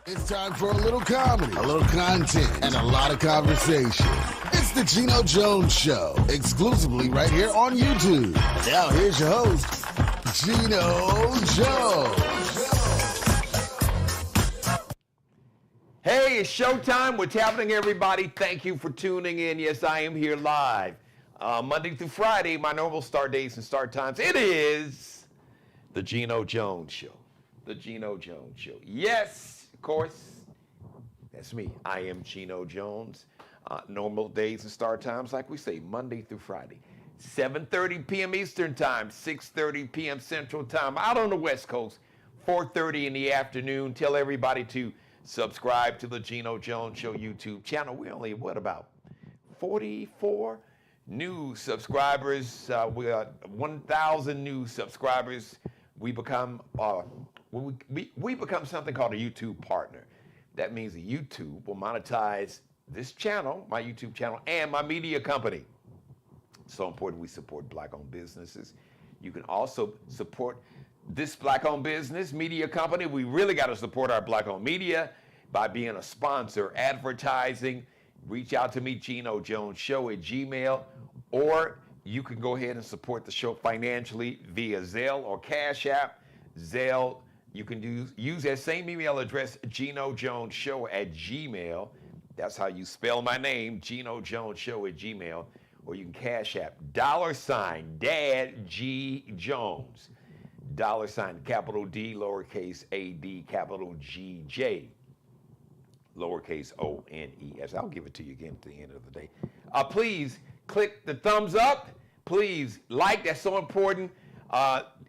It's time for a little comedy, a little content, and a lot of conversation. It's the Geno Jones Show, exclusively right here on YouTube. Now here's your host, Geno Jones. Hey, it's showtime. What's happening, everybody? Thank you for tuning in. Yes, I am here live. Monday through Friday, my normal start days and start times. It is the Geno Jones Show. The Geno Jones Show. Yes, of course, that's me. I am Geno Jones. Normal days and start times, like we say, Monday through Friday. 7:30 p.m. Eastern Time, 6:30 p.m. Central Time. Out on the West Coast, 4:30 in the afternoon. Tell everybody to subscribe to the Geno Jones Show YouTube channel. We only, about 44 new subscribers. We got 1,000 new subscribers. We become we become something called a YouTube partner. That means that YouTube will monetize this channel, my YouTube channel, and my media company. It's so important we support Black-owned businesses. You can also support this Black-owned business, media company. We really got to support our Black-owned media by being a sponsor, advertising. Reach out to me, Geno Jones Show at Gmail, or you can go ahead and support the show financially via Zelle or Cash App. Zelle, you can use that same email address, Geno Jones Show at Gmail. That's how you spell my name, Geno Jones Show at Gmail. Or you can Cash App, $ Dad G Jones. $ capital D, lowercase a d, capital G J, lowercase O-N-E-S. I'll give it to you again at the end of the day. Please click the thumbs up. Please like, that's so important.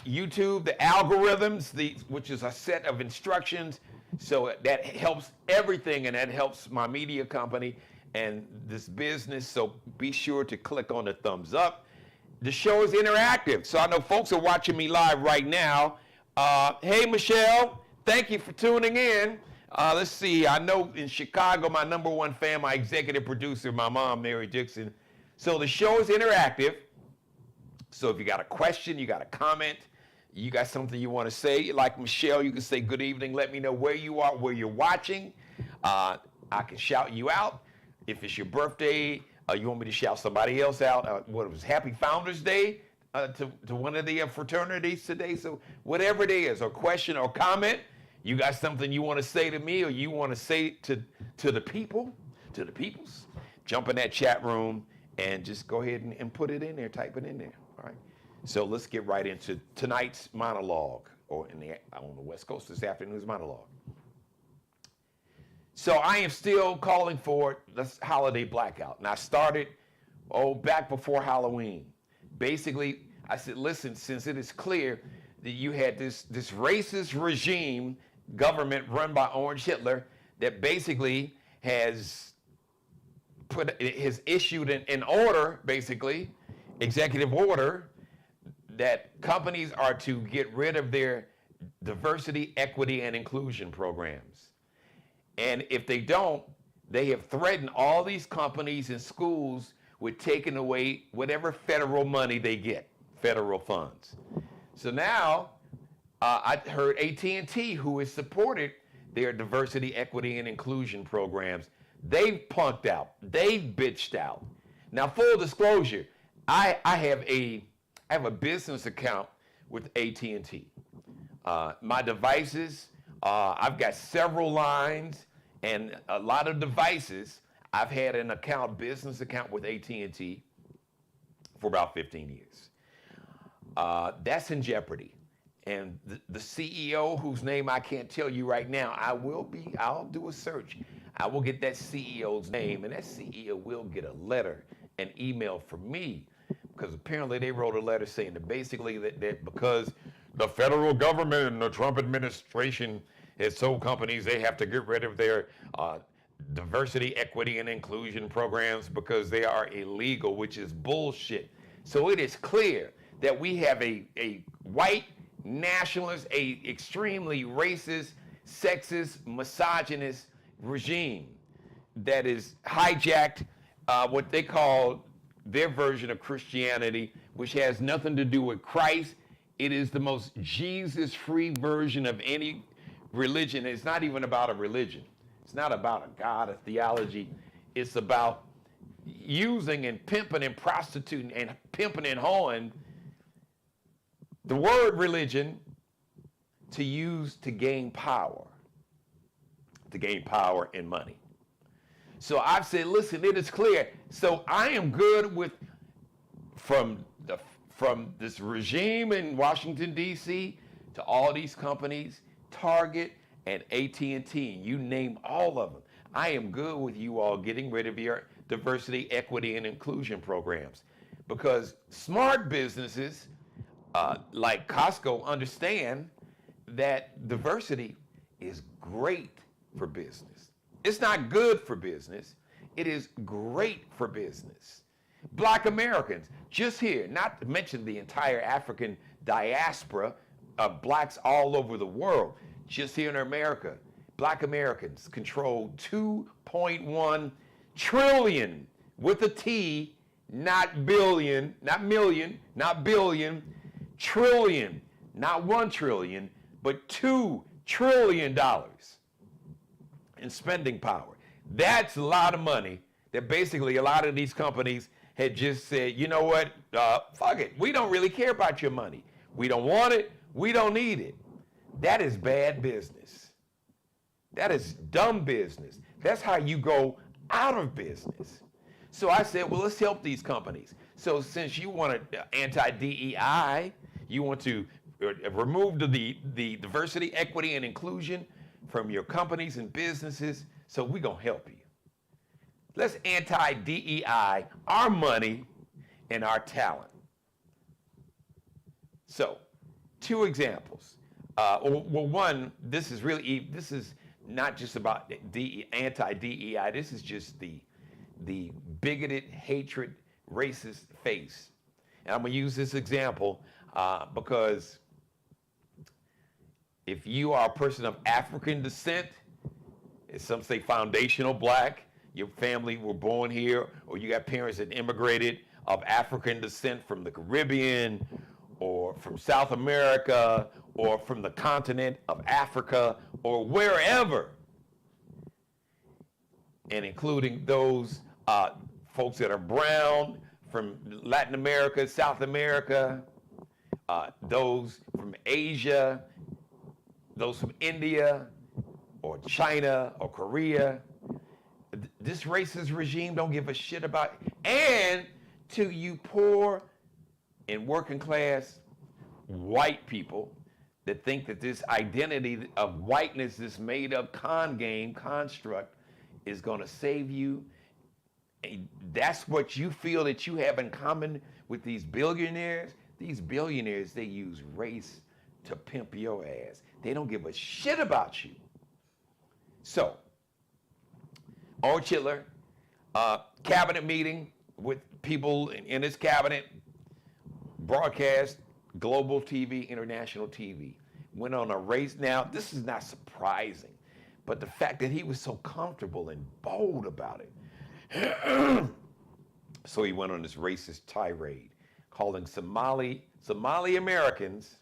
YouTube, the algorithms, which is a set of instructions. So that helps everything, and that helps my media company and this business. So be sure to click on the thumbs up. The show is interactive, so I know folks are watching me live right now. Hey, Michelle, thank you for tuning in. Let's see, I know in Chicago, my number one fan, my executive producer, my mom, Mary Dixon. So the show is interactive. So if you got a question, you got a comment, you got something you want to say, like Michelle, you can say good evening, let me know where you are, where you're watching. I can shout you out. If it's your birthday, you want me to shout somebody else out, what it was, Happy Founders Day to one of the fraternities today. So whatever it is, or question or comment, you got something you want to say to me or you want to say to the people, to the peoples, jump in that chat room and just go ahead and put it in there, type it in there, all right? So let's get right into tonight's monologue, or on the West Coast this afternoon's monologue. So I am still calling for this holiday blackout. And I started, back before Halloween. Basically, I said, listen, since it is clear that you had this racist regime, government run by Orange Hitler, that basically has issued an order, basically, executive order, that companies are to get rid of their diversity, equity, and inclusion programs. And if they don't, they have threatened all these companies and schools with taking away whatever federal money they get, federal funds. So now, I heard AT&T, who has supported their diversity, equity, and inclusion programs, they've punked out. They've bitched out. Now, full disclosure, I have a business account with AT&T. My devices, I've got several lines and a lot of devices. I've had an business account with AT&T for about 15 years. That's in jeopardy. And the CEO, whose name I can't tell you right now, I'll do a search. I will get that CEO's name, and that CEO will get a letter, an email from me, because apparently they wrote a letter saying that basically that because the federal government and the Trump administration has told companies they have to get rid of their diversity, equity, and inclusion programs because they are illegal, which is bullshit. So it is clear that we have a white nationalist, a extremely racist, sexist, misogynist regime that is hijacked what they call their version of Christianity, which has nothing to do with Christ. It is the most Jesus-free version of any religion. It's not even about a religion. It's not about a God, a theology. It's about using and pimping and prostituting and pimping and hoeing the word religion to use to gain power and money. So I've said, listen, it is clear. So I am good with from this regime in Washington, D.C. to all these companies, Target and AT&T, you name all of them. I am good with you all getting rid of your diversity, equity, and inclusion programs, because smart businesses like Costco understand that diversity is great for business. It's not good for business. It is great for business. Black Americans, just here, not to mention the entire African diaspora of blacks all over the world, just here in America, Black Americans control 2.1 trillion with a T, not billion, not million, not billion, trillion, not 1 trillion, but $2 trillion in spending power. That's a lot of money that basically a lot of these companies had just said, you know what, fuck it. We don't really care about your money. We don't want it. We don't need it. That is bad business. That is dumb business. That's how you go out of business. So I said, well, let's help these companies. So since you want anti-DEI, you want to remove the diversity, equity, and inclusion from your companies and businesses, so we're going to help you. Let's anti-DEI our money and our talent. So, 2 examples. Well, one, this is not just about anti-DEI. This is just the bigoted, hatred, racist face. And I'm going to use this example because if you are a person of African descent, as some say foundational black, your family were born here, or you got parents that immigrated of African descent from the Caribbean, or from South America, or from the continent of Africa, or wherever, and including those folks that are brown from Latin America, South America, those from Asia, those from India, or China, or Korea. This racist regime don't give a shit about it. And to you poor and working class white people that think that this identity of whiteness, this made up construct, is going to save you. And that's what you feel that you have in common with these billionaires. These billionaires, they use race to pimp your ass. They don't give a shit about you. So, Orange Hitler, cabinet meeting with people in his cabinet, broadcast, global TV, international TV, went on a race. Now, this is not surprising, but the fact that he was so comfortable and bold about it. So he went on this racist tirade, calling Somali Americans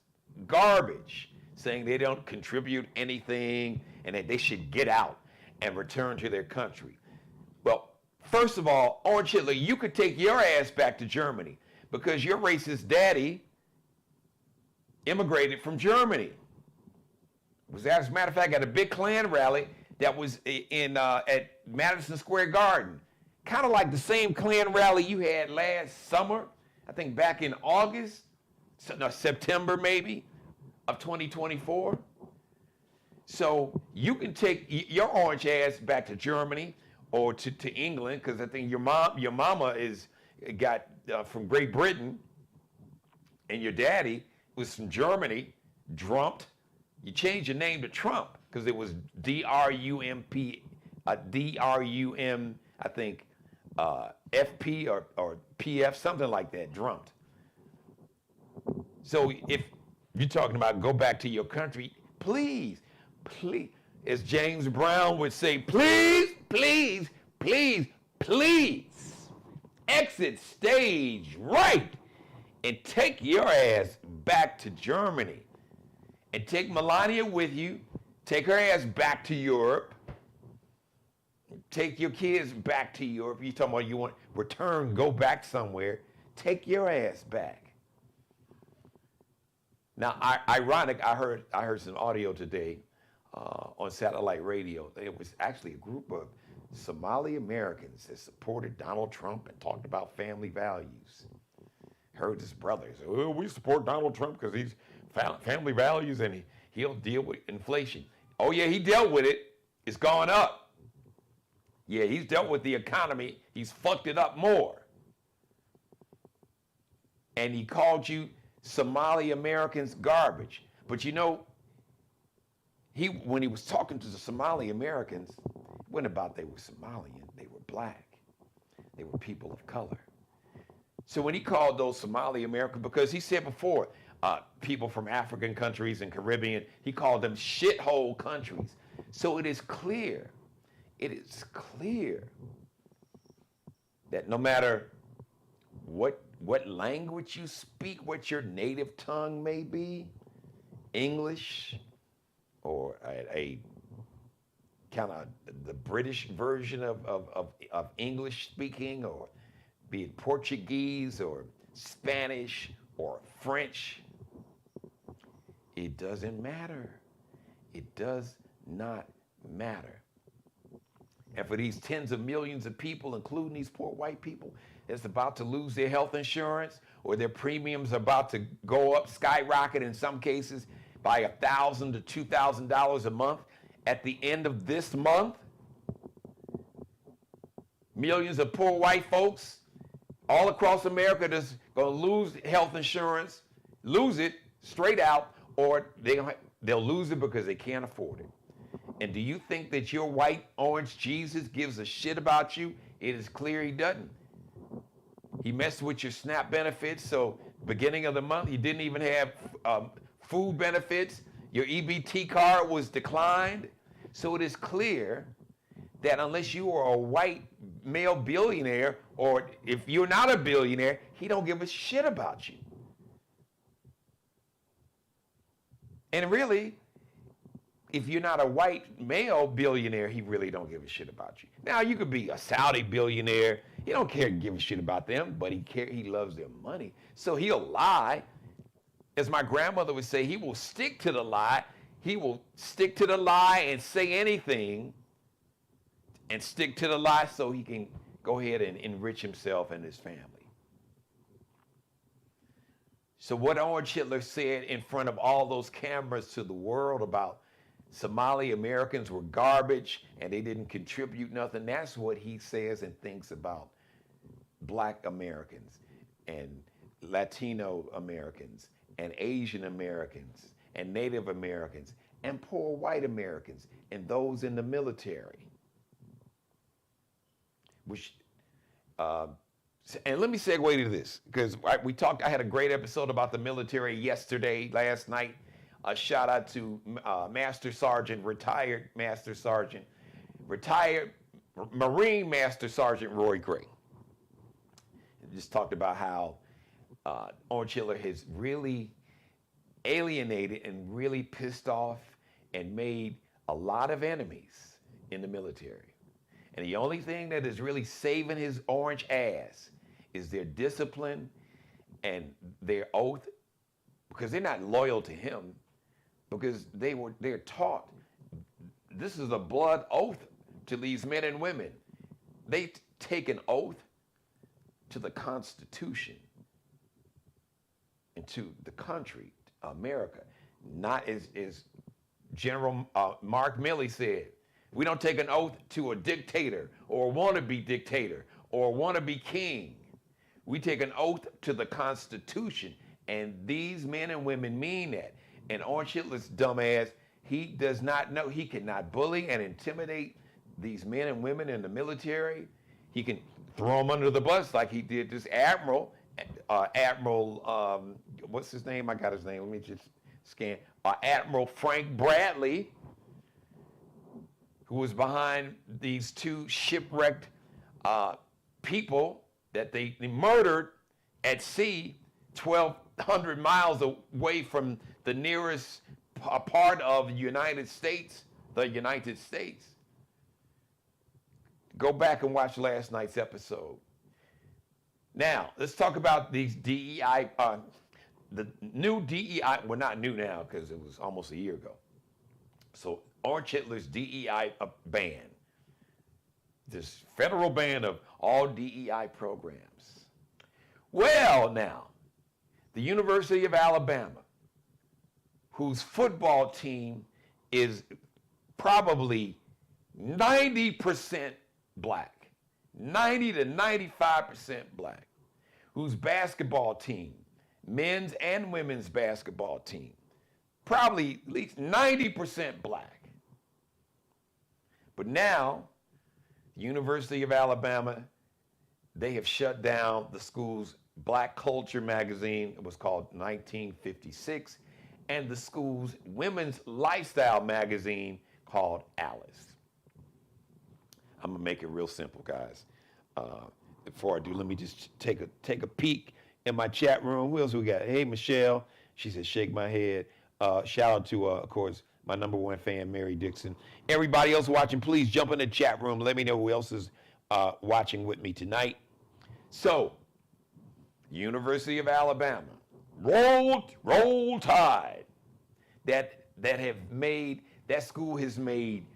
garbage, saying they don't contribute anything and that they should get out and return to their country. Well, first of all, Orange Hitler, you could take your ass back to Germany because your racist daddy immigrated from Germany. Was, as a matter of fact, at a big Klan rally that was at Madison Square Garden. Kind of like the same Klan rally you had last summer, I think back in September maybe, of 2024. So you can take your orange ass back to Germany or to England, because I think your mama got from Great Britain, and your daddy was from Germany, Drumped. You changed your name to Trump because it was D-R-U-M-P, D-R-U-M, I think, F-P or P-F, something like that, Drumped. So if you're talking about go back to your country, please, as James Brown would say, please, please, please, please, exit stage right and take your ass back to Germany and take Melania with you Take her ass back to Europe. Take your kids back to Europe. You talking about you want return, go back somewhere. Take your ass back. Now, ironic, I heard some audio today on satellite radio. It was actually a group of Somali Americans that supported Donald Trump and talked about family values. Heard his brother say, "Oh, we support Donald Trump because he's family values and he'll deal with inflation." Oh yeah, he dealt with it. It's gone up. Yeah, he's dealt with the economy. He's fucked it up more. And he called you Somali Americans garbage. But you know, when he was talking to the Somali Americans, it wasn't about they were Somalian. They were black. They were people of color. So when he called those Somali Americans, because he said before, people from African countries and Caribbean, he called them shithole countries. So it is clear that no matter what language you speak, what your native tongue may be, English or a kind of the British version of English speaking, or be it Portuguese or Spanish or French, it doesn't matter. It does not matter. And for these tens of millions of people, including these poor white people, that's about to lose their health insurance, or their premiums are about to go up, skyrocket in some cases by $1,000 to $2,000 a month at the end of this month. Millions of poor white folks all across America that's going to lose health insurance, lose it straight out, or they'll lose it because they can't afford it. And do you think that your white orange Jesus gives a shit about you? It is clear he doesn't. He messed with your SNAP benefits, so beginning of the month, he didn't even have food benefits. Your EBT card was declined. So it is clear that unless you are a white male billionaire, or if you're not a billionaire, he don't give a shit about you. And really, if you're not a white male billionaire, he really don't give a shit about you. Now, you could be a Saudi billionaire. He don't care to give a shit about them, but he loves their money. So he'll lie. As my grandmother would say, he will stick to the lie. He will stick to the lie and say anything and stick to the lie so he can go ahead and enrich himself and his family. So what Orange Hitler said in front of all those cameras to the world about Somali Americans were garbage and they didn't contribute nothing, that's what he says and thinks about Black Americans and Latino Americans and Asian Americans and Native Americans and poor white Americans and those in the military. Which, and let me segue to this, because I had a great episode about the military last night. A shout out to retired Marine Master Sergeant Roy Gray. Just talked about how Orange Hitler has really alienated and really pissed off and made a lot of enemies in the military. And the only thing that is really saving his orange ass is their discipline and their oath, because they're not loyal to him, because they're taught this is a blood oath to these men and women. They take an oath to the Constitution and to the country, America. Not as General Mark Milley said, we don't take an oath to a dictator or a wannabe dictator or a wannabe king. We take an oath to the Constitution, and these men and women mean that. And Orange Hitler's dumbass, he does not know, he cannot bully and intimidate these men and women in the military. He can throw them under the bus like he did this Admiral, what's his name? I got his name, let me just scan. Admiral Frank Bradley, who was behind these two shipwrecked people that they murdered at sea 1,200 miles away from the nearest a part of the United States, go back and watch last night's episode. Now, let's talk about these DEI, the new DEI, well, not new now because it was almost a year ago. So Orange Hitler's DEI ban, this federal ban of all DEI programs. Well, now, the University of Alabama, whose football team is probably 90% black, 90 to 95% black, whose basketball team, men's and women's basketball team, probably at least 90% black. But now, the University of Alabama, they have shut down the school's Black Culture magazine. It was called 1956. And the school's women's lifestyle magazine called Alice. I'm gonna make it real simple, guys. Before I do, let me just take a peek in my chat room. Who else we got? Hey, Michelle. She said, shake my head. Shout out to, of course, my number one fan, Mary Dixon. Everybody else watching, please jump in the chat room. Let me know who else is watching with me tonight. So, University of Alabama, roll Tide. That school has made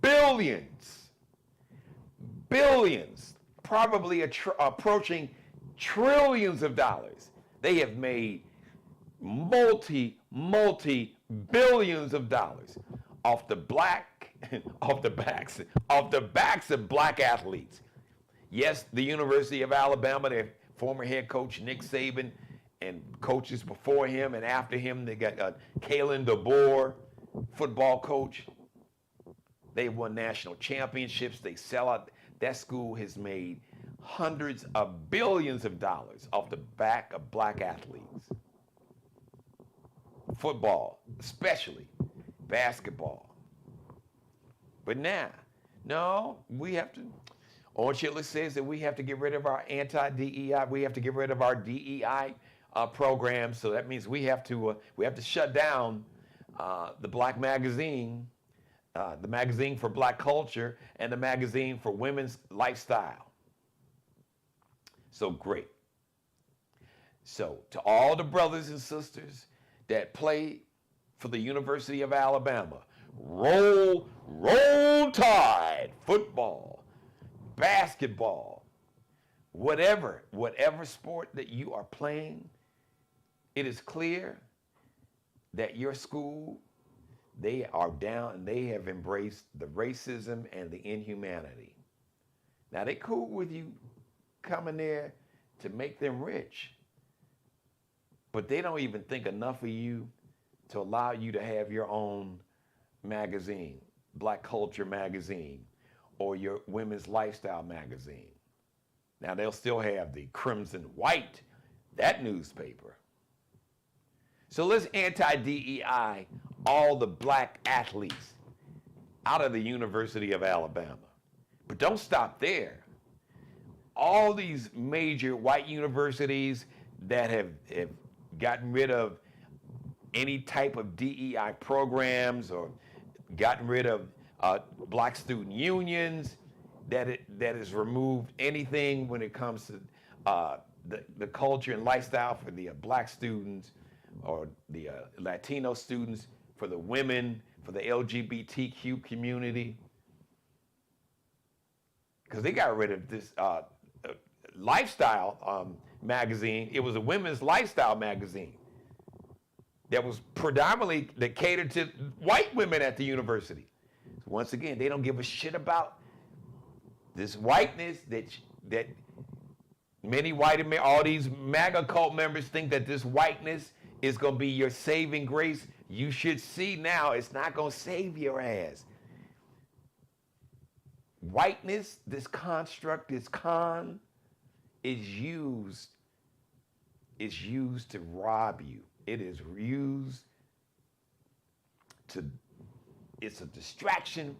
billions, probably approaching trillions of dollars. They have made multi billions of dollars off the backs of black athletes. Yes, the University of Alabama, their former head coach Nick Saban, and coaches before him and after him, they got Kalen DeBoer, football coach. They won national championships. They sell out. That school has made hundreds of billions of dollars off the back of black athletes. Football, especially basketball. But now, no, we have to. Orange Hitler says that we have to get rid of our anti-DEI. We have to get rid of our DEI programs. So that means we have to shut down the Black magazine, the magazine for Black culture, and the magazine for women's lifestyle. So great. So to all the brothers and sisters that play for the University of Alabama, roll Tide, football, basketball, whatever sport that you are playing, it is clear that your school, they are down and they have embraced the racism and the inhumanity. Now they cool with you coming there to make them rich, but they don't even think enough of you to allow you to have your own magazine, Black Culture magazine, or your women's lifestyle magazine. Now they'll still have the Crimson White, that newspaper. So let's anti-DEI all the black athletes out of the University of Alabama. But don't stop there. All these major white universities that have gotten rid of any type of DEI programs or gotten rid of black student unions, that has removed anything when it comes to the culture and lifestyle for the black students or the Latino students, for the women, for the LGBTQ community. Because they got rid of this lifestyle magazine. It was a women's lifestyle magazine that was predominantly, that catered to white women at the university. Once again, they don't give a shit about this whiteness that many white, all these MAGA cult members think that this whiteness is going to be your saving grace. You should see now it's not going to save your ass. Whiteness, this construct, this con, is used to rob you. It is used to, it's a distraction,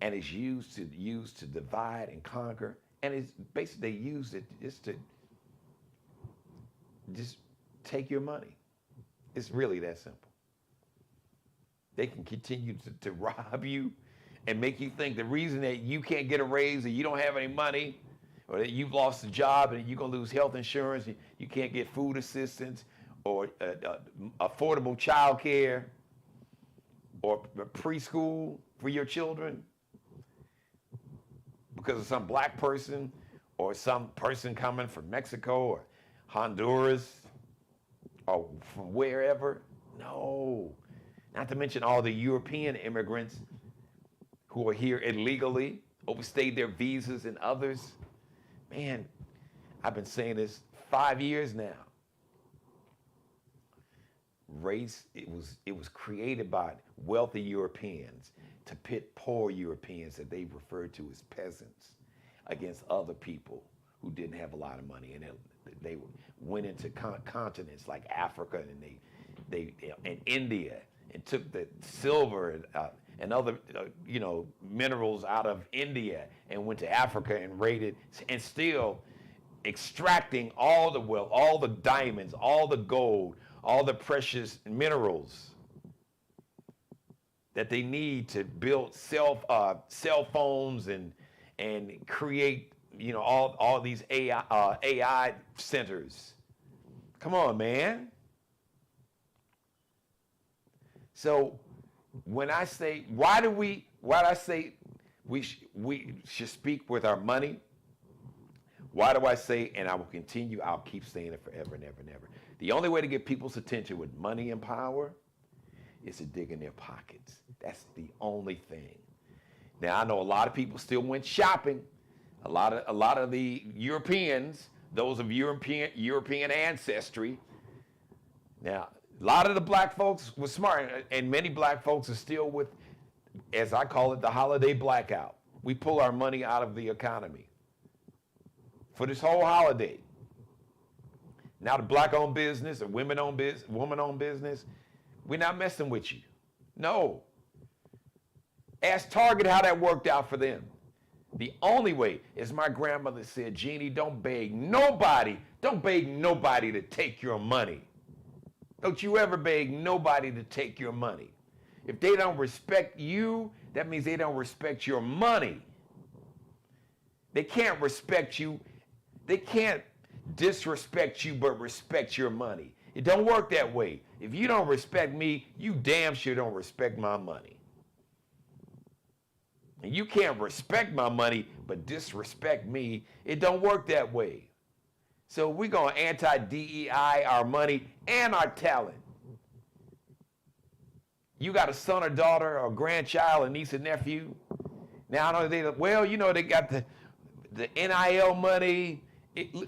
and it's used to divide and conquer. And it's basically, they use it just to take your money. It's really that simple. They can continue to rob you and make you think the reason that you can't get a raise or you don't have any money or that you've lost a job and you're going to lose health insurance, you can't get food assistance or affordable child care or preschool for your children because of some black person or some person coming from Mexico or Honduras or from wherever. No. Not to mention all the European immigrants who are here illegally, overstayed their visas, and others. Man, I've been saying this 5 years now. Race, it was created by wealthy Europeans to pit poor Europeans that they referred to as peasants against other people who didn't have a lot of money, and they went into continents like Africa and and India, and took the silver and other minerals out of India and went to Africa and raided, and still extracting all the wealth, all the diamonds, all the gold, all the precious minerals that they need to build cell phones and create all these AI centers. Come on, man. So when I say, why do I say we should speak with our money? Why do I say, and I will continue, I'll keep saying it forever and ever and ever. The only way to get people's attention with money and power is to dig in their pockets. That's the only thing. Now, I know a lot of people still went shopping. A lot of the Europeans, those of European ancestry. Now, a lot of the black folks were smart, and many black folks are still with, as I call it, the holiday blackout. We pull our money out of the economy for this whole holiday. Now the black-owned business or woman-owned business, we're not messing with you. No. Ask Target how that worked out for them. The only way, as my grandmother said, Jeannie, don't beg nobody to take your money. Don't you ever beg nobody to take your money. If they don't respect you, that means they don't respect your money. They can't respect you. They can't disrespect you but respect your money. It don't work that way. If you don't respect me, you damn sure don't respect my money. And you can't respect my money but disrespect me. It don't work that way. So we're going to anti-DEI our money and our talent. You got a son or daughter or grandchild, a niece or nephew. Now, I know they got the NIL money.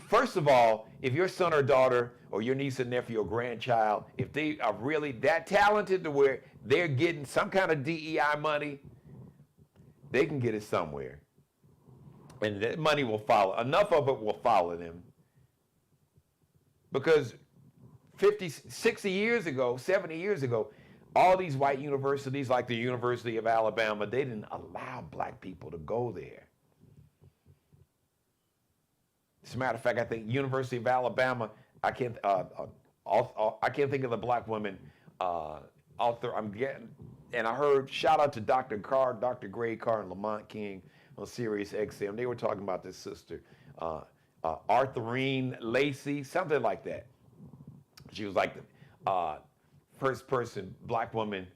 First of all, if your son or daughter or your niece or nephew or grandchild, if they are really that talented to where they're getting some kind of DEI money, they can get it somewhere. And that money will follow. Enough of it will follow them. Because 50, 60 years ago, 70 years ago, all these white universities like the University of Alabama, they didn't allow black people to go there. As a matter of fact, I think University of Alabama, I can't think of the black woman author. And I heard, shout out to Dr. Carr, Dr. Gray Carr and Lamont King on Sirius XM. They were talking about this sister, Arthurine Lacey, something like that. She was like the first person, black woman,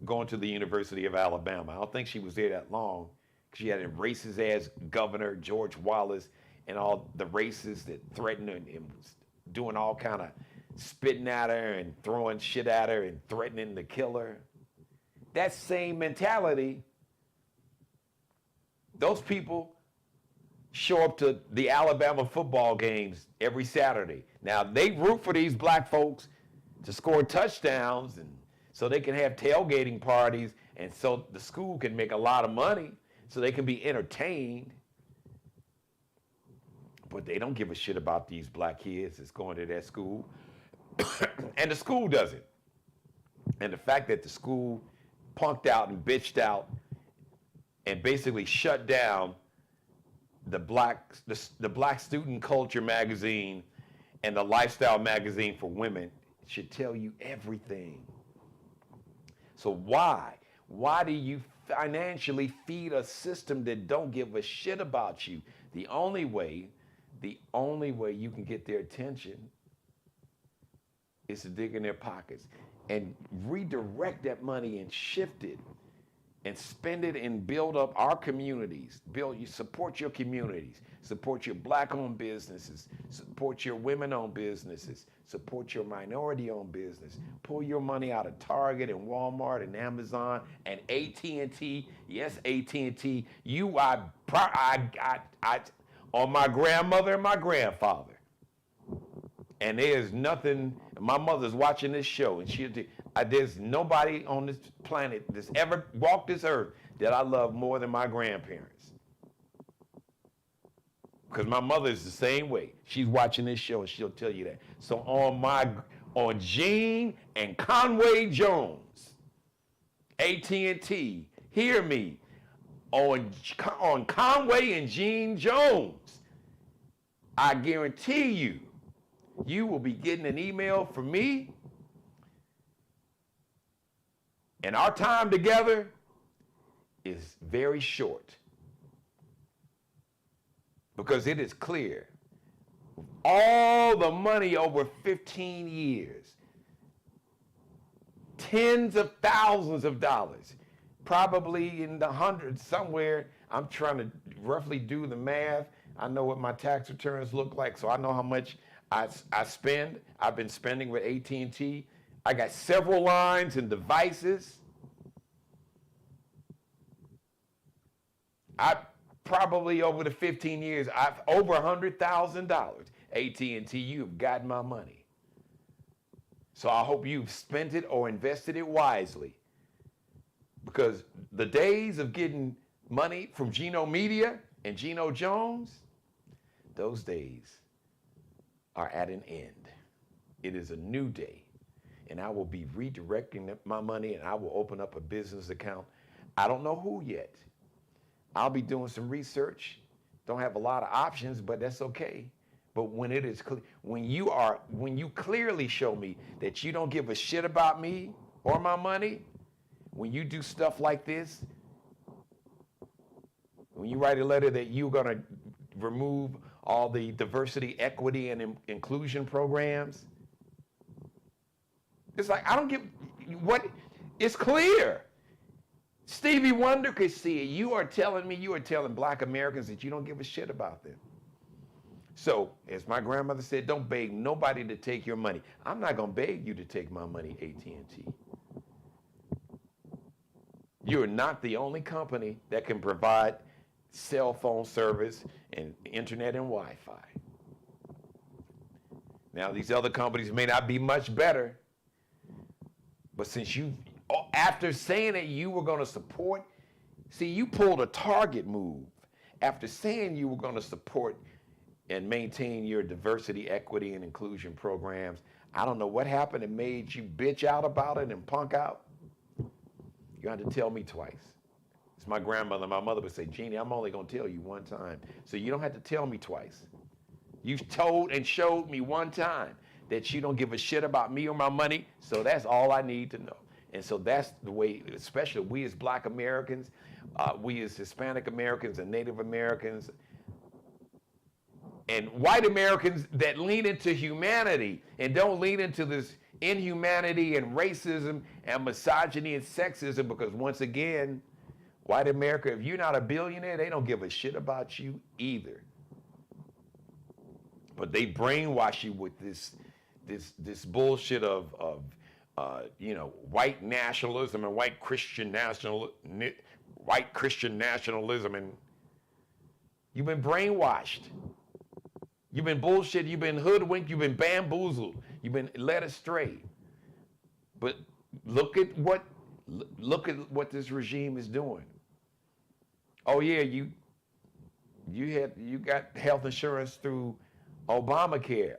going to the University of Alabama. I don't think she was there that long. She had a racist ass governor, George Wallace, and all the racists that threatened her and was doing all kind of spitting at her and throwing shit at her and threatening to kill her. That same mentality, those people show up to the Alabama football games every Saturday. Now, they root for these black folks to score touchdowns and so they can have tailgating parties and so the school can make a lot of money so they can be entertained. But they don't give a shit about these black kids that's going to that school. And the school doesn't. And the fact that the school punked out and bitched out and basically shut down the black student culture magazine and the lifestyle magazine for women should tell you everything. So why? Why do you financially feed a system that don't give a shit about you? The only way you can get their attention is to dig in their pockets and redirect that money and shift it and spend it and build up our communities. Support your communities, support your black-owned businesses, support your women-owned businesses, support your minority-owned business. Pull your money out of Target and Walmart and Amazon and AT&T. Yes, AT&T. On my grandmother and my grandfather. And there's nothing. My mother's watching this show, and there's nobody on this planet that's ever walked this earth that I love more than my grandparents. Because my mother is the same way. She's watching this show, and she'll tell you that. So on Gene and Conway Jones, AT&T, hear me. On Conway and Gene Jones, I guarantee you will be getting an email from me, and our time together is very short, because it is clear all the money over 15 years, tens of thousands of dollars, probably in the hundreds somewhere. I'm trying to roughly do the math. I know what my tax returns look like, so I know how much I spend. I've been spending with AT&T. I got several lines and devices. I probably over the 15 years, I've over $100,000. AT&T, you've gotten my money. So I hope you've spent it or invested it wisely. Because the days of getting money from Geno Media and Geno Jones, those days are at an end. It is a new day, and I will be redirecting my money, and I will open up a business account. I don't know who yet. I'll be doing some research. Don't have a lot of options, but that's okay. But when it is when you clearly show me that you don't give a shit about me or my money, when you do stuff like this, when you write a letter that you're going to remove all the diversity, equity, and inclusion programs, it's like, I don't give what, it's clear. Stevie Wonder could see it. You are telling black Americans that you don't give a shit about them. So, as my grandmother said, don't beg nobody to take your money. I'm not going to beg you to take my money, AT&T. You're not the only company that can provide cell phone service and internet and Wi-Fi. Now, these other companies may not be much better, but since after saying that you were going to support, see, you pulled a Target move. After saying you were going to support and maintain your diversity, equity, and inclusion programs, I don't know what happened and made you bitch out about it and punk out. You had to tell me twice. It's my grandmother. My mother would say, Jeannie, I'm only going to tell you one time. So you don't have to tell me twice. You've told and showed me one time that you don't give a shit about me or my money, so that's all I need to know. And so that's the way, especially we as black Americans, we as Hispanic Americans and Native Americans, and white Americans that lean into humanity and don't lean into this inhumanity and racism and misogyny and sexism, because once again, white America, if you're not a billionaire, they don't give a shit about you either. But they brainwash you with this bullshit of white nationalism and white Christian nationalism, and you've been brainwashed. You've been bullshit, you've been hoodwinked, you've been bamboozled, you've been led astray. But look at what this regime is doing. Oh yeah, you got health insurance through Obamacare.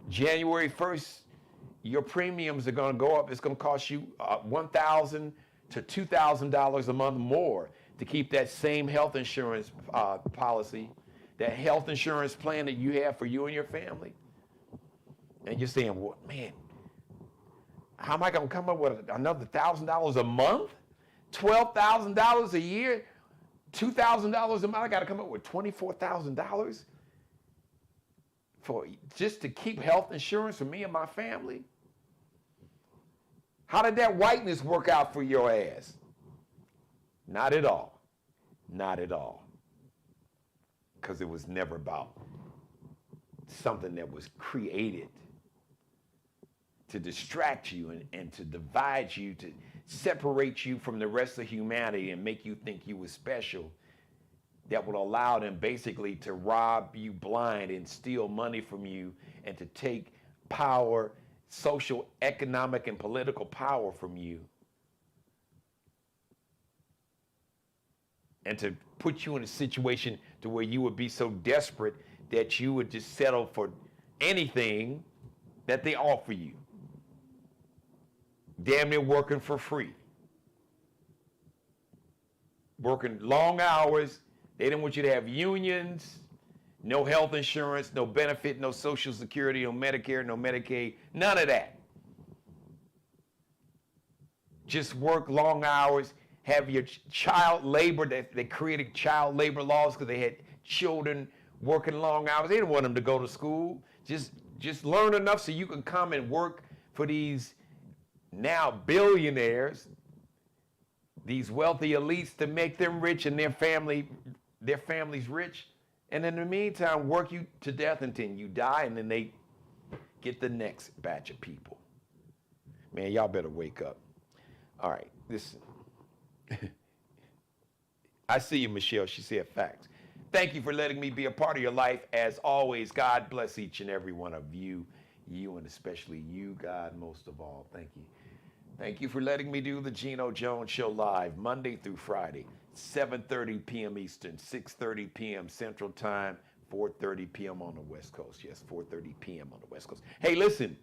January 1st, your premiums are going to go up. It's going to cost you $1,000 to $2,000 a month more to keep that same health insurance policy, that health insurance plan that you have for you and your family. And you're saying, well, man, how am I going to come up with another $1,000 a month? $12,000 a year? $2,000 a month? I got to come up with $24,000 for just to keep health insurance for me and my family? How did that whiteness work out for your ass? Not at all. Not at all. Because it was never about something that was created to distract you and to divide you, to separate you from the rest of humanity and make you think you were special, that would allow them basically to rob you blind and steal money from you and to take power, social, economic, and political power from you, and to put you in a situation to where you would be so desperate that you would just settle for anything that they offer you. Damn near working for free. Working long hours. They didn't want you to have unions, no health insurance, no benefit, no Social Security, no Medicare, no Medicaid, none of that. Just work long hours, have your child labor. They created child labor laws because they had children working long hours. They didn't want them to go to school. Just learn enough so you can come and work for these now billionaires, these wealthy elites, to make them rich and their families rich. And in the meantime, work you to death until you die, and then they get the next batch of people. Man, y'all better wake up. All right, listen. I see you, Michelle. She said facts. Thank you for letting me be a part of your life. As always, God bless each and every one of you. You, and especially you, God, most of all. Thank you. Thank you for letting me do the Geno Jones Show live Monday through Friday, 7:30 p.m. Eastern, 6:30 p.m. Central Time, 4:30 p.m. on the West Coast. Yes, 4:30 p.m. on the West Coast. Hey, listen,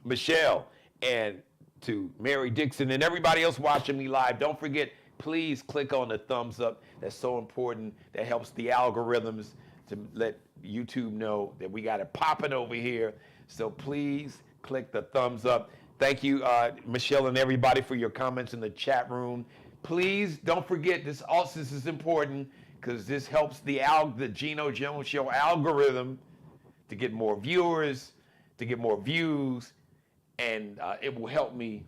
Michelle, and to Mary Dixon and everybody else watching me live, don't forget, please click on the thumbs up. That's so important. That helps the algorithms to let YouTube know that we got it popping over here. So please click the thumbs up. Thank you, Michelle, and everybody for your comments in the chat room. Please don't forget, this is important because this helps the Geno Jones Show algorithm to get more viewers, to get more views, and it will help me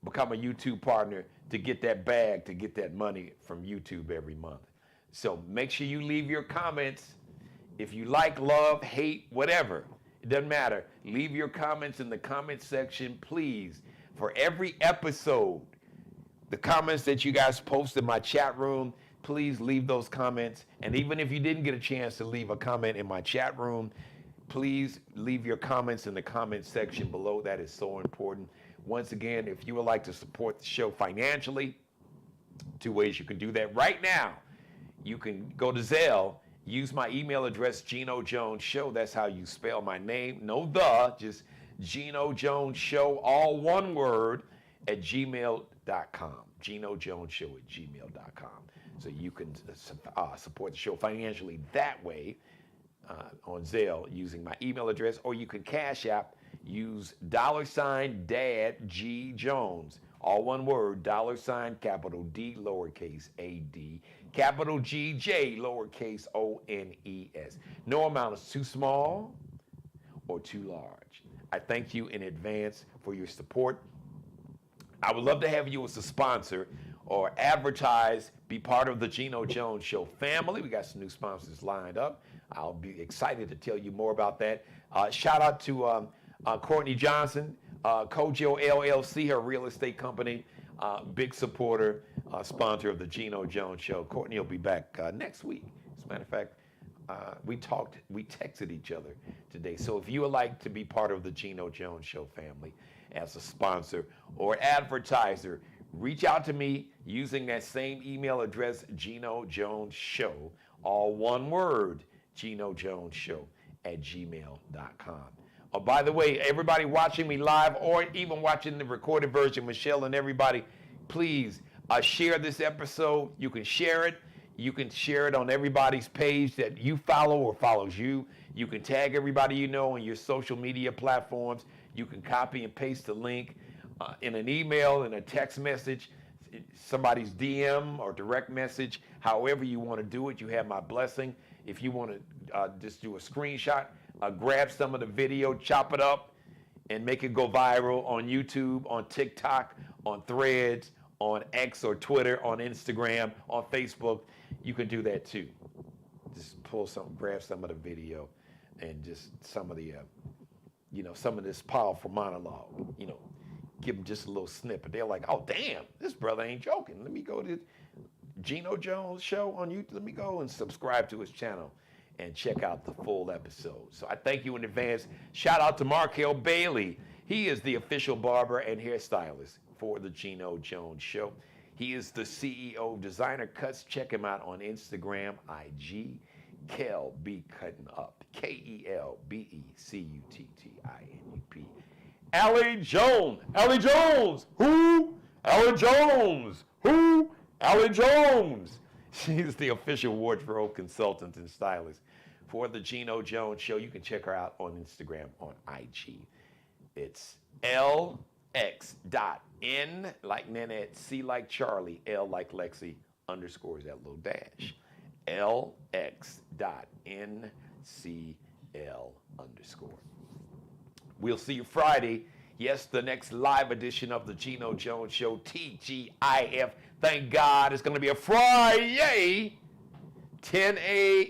become a YouTube partner to get that bag, to get that money from YouTube every month. So make sure you leave your comments. If you like, love, hate, whatever, it doesn't matter. Leave your comments in the comment section, please. For every episode, the comments that you guys post in my chat room, please leave those comments. And even if you didn't get a chance to leave a comment in my chat room, please leave your comments in the comment section below. That is so important. Once again, if you would like to support the show financially, 2 ways you can do that right now. You can go to Zelle, use my email address, Geno Jones Show. That's how you spell my name. No just Geno Jones Show, all one word, at gmail.com. Geno Jones Show at gmail.com. So you can support the show financially that way on Zelle using my email address, or you can Cash App, use $Dad G Jones, all one word, $, capital D, lowercase a d, capital G J, lowercase ONES. No amount is too small or too large. I thank you in advance for your support. I would love to have you as a sponsor or advertise, be part of the Geno Jones Show family. We got some new sponsors lined up. I'll be excited to tell you more about that. Shout out to Courtney Johnson, Kojo LLC, her real estate company, big supporter, sponsor of the Geno Jones Show. Courtney will be back next week. As a matter of fact, we texted each other today. So if you would like to be part of the Geno Jones Show family as a sponsor or advertiser, reach out to me using that same email address, Geno Jones Show, all one word, Geno Jones Show at gmail.com. Oh, by the way, everybody watching me live or even watching the recorded version, Michelle and everybody, please share this episode. You can share it. You can share it on everybody's page that you follow or follows you. You can tag everybody you know on your social media platforms. You can copy and paste the link in an email, in a text message, somebody's DM or direct message. However you want to do it, you have my blessing. If you want to just do a screenshot, grab some of the video, chop it up, and make it go viral on YouTube, on TikTok, on Threads, on X or Twitter, on Instagram, on Facebook. You can do that too. Just pull some, grab some of the video, and just some of the, some of this powerful monologue. Give them just a little snippet. They're like, oh damn, this brother ain't joking. Let me go to Geno Jones Show on YouTube. Let me go and subscribe to his channel and check out the full episode. So I thank you in advance. Shout out to Markel Bailey. He is the official barber and hairstylist for the Geno Jones Show. He is the CEO of Designer Cuts. Check him out on Instagram, IG, Kel B Cutting Up, KELBECUTTINUP. Allie Jones. Allie Jones. Who? Allie Jones. Who? Allie Jones. She's the official wardrobe consultant and stylist for the Geno Jones Show. You can check her out on Instagram, on IG. It's LX.N like Nanette, C like Charlie, L like Lexi, underscores that little dash. LX.NCL underscore. We'll see you Friday. Yes, the next live edition of the Geno Jones Show, TGIF. Thank God it's going to be a Friday, 10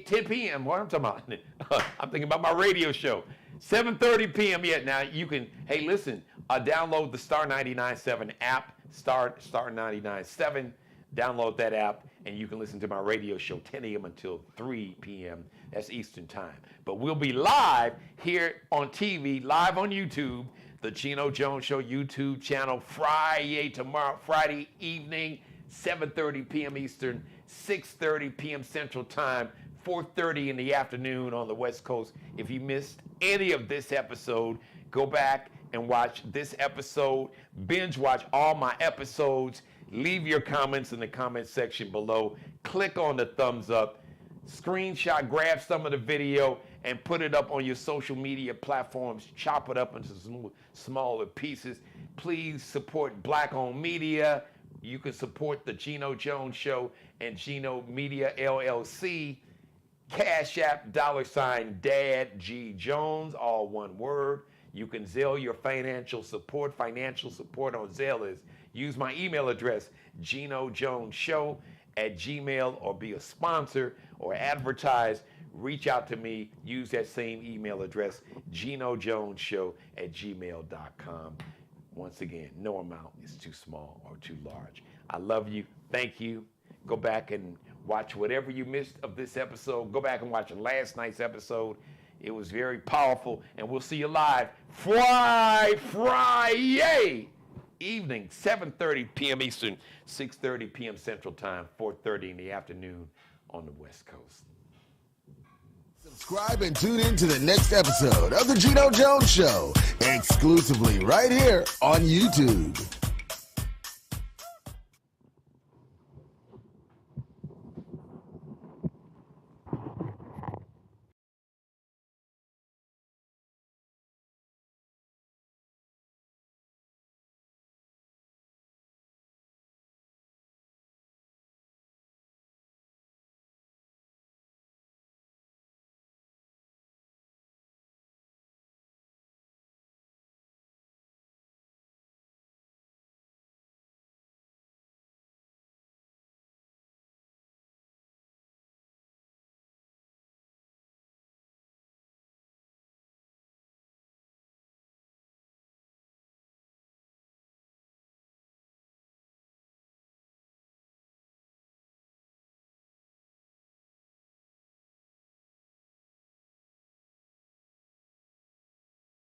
p.m. What am I talking about? I'm thinking about my radio show. 7:30 p.m. yet. Now you can, hey, listen, download the Star 99.7 app, Star 99.7. Download that app, and you can listen to my radio show 10 a.m. until 3 p.m. That's Eastern time. But we'll be live here on TV, live on YouTube, the Geno Jones Show YouTube channel, Friday evening, 7:30 p.m. Eastern, 6:30 p.m. Central Time, 4:30 in the afternoon on the West Coast. If you missed any of this episode, go back and watch this episode, binge watch all my episodes. Leave your comments in the comment section below. Click on the thumbs up, screenshot, grab some of the video, and put it up on your social media platforms. Chop it up into smaller pieces. Please support Black-owned media. You can support the Geno Jones Show and Geno Media LLC. Cash App, $Dad G Jones, all one word. You can Zelle your financial support. Financial support on Zelle is, use my email address, GenoJonesShow@gmail, or be a sponsor or advertise. Reach out to me. Use that same email address, GenoJonesShow@gmail.com. Once again, no amount is too small or too large. I love you. Thank you. Go back and watch whatever you missed of this episode. Go back and watch last night's episode. It was very powerful, and we'll see you live Friday evening, 7:30 p.m. Eastern, 6:30 p.m. Central Time, 4:30 in the afternoon on the West Coast. Subscribe and tune in to the next episode of the Geno Jones Show, exclusively right here on YouTube.